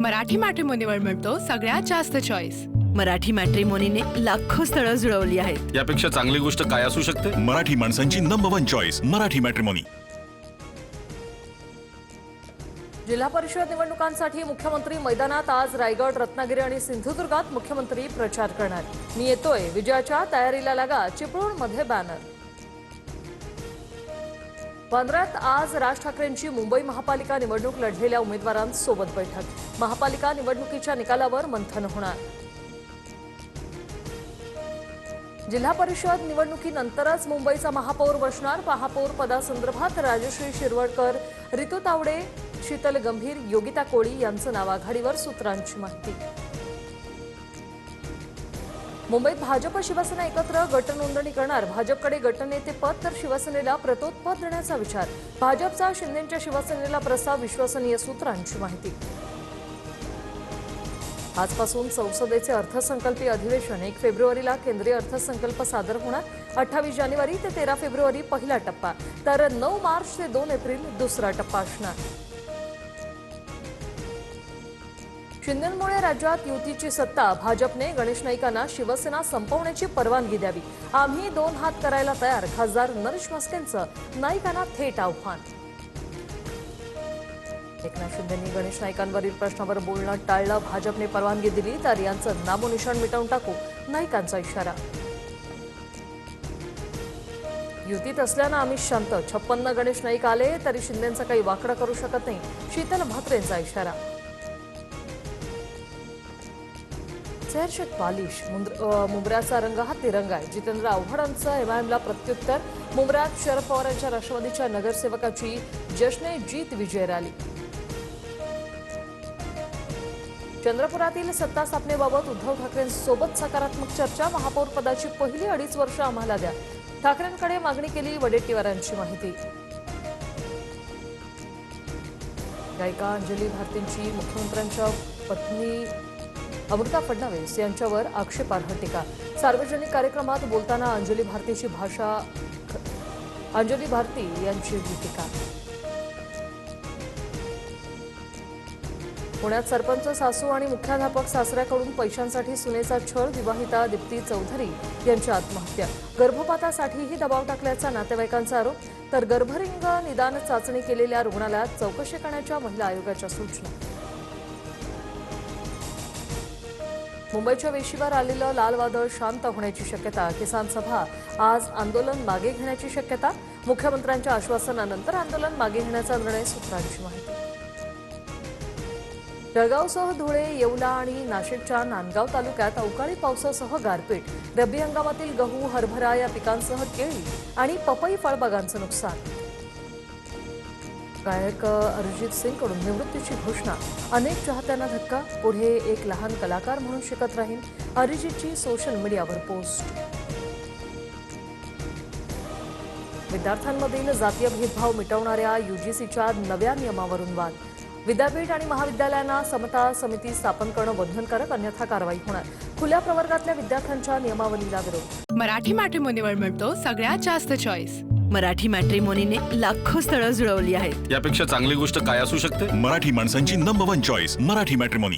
मराठी मॅट्रिमोनीवर मिळतो सगळ्यात जास्त चॉईस। मराठी मॅट्रिमोनीने लाखो स्थळं जुळवली आहेत। यापेक्षा चांगली गोष्ट काय असू शकते? मराठी माणसांची नंबर 1 चॉईस मराठी मॅट्रिमोनी। जिल्हा परिषद निवडणुकांसाठी मुख्यमंत्री मैदानात आज रायगड, रत्नागिरी आणि सिंधुदुर्गात मुख्यमंत्री प्रचार करणार। मी येतोय, विजयाच्या तयारीला लागा, चिपळूणमध्ये बॅनर। बांद्र्यात आज राज ठाकरेंची मुंबई महापालिका निवडणूक लढलेल्या उमेदवारांसोबत बैठक। महापालिका निवडणुकीच्या निकालावर मंथन होणार। जिल्हा परिषद निवडणुकीनंतरच मुंबईचा महापौर बसणार। महापौर पदासंदर्भात राजश्री शिरवळकर, रितू तावडे, शीतल गंभीर, योगिता कोळी यांचं नाव आघाडीवर, सूत्रांची माहिती। मुंबईत भाजप शिवसेना एकत्र गट नोंदणी करणार। भाजपकडे गटनेतेपद तर शिवसेनेला प्रतोत्पद देण्याचा विचार। भाजपचा शिंदेंच्या शिवसेनेला प्रस्ताव, विश्वसनीय सूत्रांची माहिती। आजपासून संसदेचे अर्थसंकल्पीय अधिवेशन 1 फेब्रुवारीला केंद्रीय अर्थसंकल्प सादर होणार। 28 जानेवारी ते 13 फेब्रुवारी पहिला टप्पा, तर 9 मार्च ते 2 एप्रिल दुसरा टप्पा असणार। शिंदेंमुळे राज्यात युतीची सत्ता। भाजपने गणेश नाईकांना शिवसेना संपवण्याची परवानगी द्यावी। आम्ही 2 हात करायला तयार। खासदार नरेश म्हस्केंचं नाईकांना थेट आव्हान। एकनाथ शिंदेंनी गणेश नाईकांवरील प्रश्नावर बोलणं टाळलं। भाजपने परवानगी दिली तर यांचं नामोनिशाण मिटवून टाकू, नाईकांचा इशारा। युतीत असल्यानं आम्ही शांत। 56 गणेश नाईक आले तरी शिंदेंचं काही वाकडं करू शकत नाही, शीतल म्हात्रेंचा इशारा। शेख पालिश, मुंब्र्याचा रंग हा तिरंगा आहे। जितेंद्र आव्हाडांचं एमआयएमला प्रत्युत्तर। मुंब्र्यात शरद पवार यांच्या राष्ट्रवादीच्या नगरसेवकाची जश्ने जीत विजय रॅली। चंद्रपुरातील सत्ता स्थापनेबाबत उद्धव ठाकरेंसोबत सकारात्मक चर्चा। महापौर पदाची पहिली 2.5 वर्ष आम्हाला द्या, ठाकरेंकडे मागणी केली, वडेट्टीवारांची माहिती। गायिका अंजली भारतींची मुख्यमंत्र्यांच्या पत्नी अमृता फडणवीस यांच्यावर आक्षेपार्ह टीका। सार्वजनिक कार्यक्रमात बोलताना अंजली भारती यांची टीका। पुण्यात सरपंच सासू आणि मुख्याध्यापक सासऱ्याकडून पैशांसाठी सुनेचा छळ। विवाहिता दीप्ती चौधरी यांची आत्महत्या। गर्भपातासाठीही दबाव टाकल्याचा नातेवाईकांचा आरोप, तर गर्भरिंग निदान चाचणी केलेल्या रुग्णालयात चौकशी करण्याच्या महिला आयोगाच्या सूचना। मुंबईच्या वेशीवर आलेलं लाल वादळ शांत होण्याची शक्यता। किसान सभा आज आंदोलन मागे घेण्याची शक्यता। मुख्यमंत्र्यांच्या आश्वासनानंतर आंदोलन मागे घेण्याचा निर्णय, सूत्रांची माहिती। जळगावसह धुळे, येवला आणि नाशिकच्या नांदगाव तालुक्यात अवकाळी पावसासह गारपीट। रब्बी हंगामातील गहू, हरभरा या पिकांसह केळी आणि पपई फळबागांचं नुकसान। गायक अरिजित सिंगकडून निवृत्तीची घोषणा। अनेक चाहत्यांना धक्का, पुढे एक लहान कलाकार म्हणून शिकत राहीन, अरिजितची सोशल मीडियावर पोस्ट। विद्यार्थ्यांमधील जातीय भेदभाव मिटवणाऱ्या यूजीसीच्या नव्या नियमावरून वाद। विद्यापीठ आणि महाविद्यालयांना समता समिती स्थापन करणं बंधनकारक, अन्यथा कारवाई होणार। खुल्या प्रवर्गातल्या विद्यार्थ्यांच्या नियमावलीला विरोध। मराठी मॅट्रिमोनीवर मिळतो सगळ्यात जास्त चॉईस। मराठी मॅट्रिमोनीने लाखो स्थळं जुळवली आहेत। यापेक्षा चांगली गोष्ट काय असू शकते? मराठी माणसांची नंबर 1 चॉईस मराठी मॅट्रिमोनी।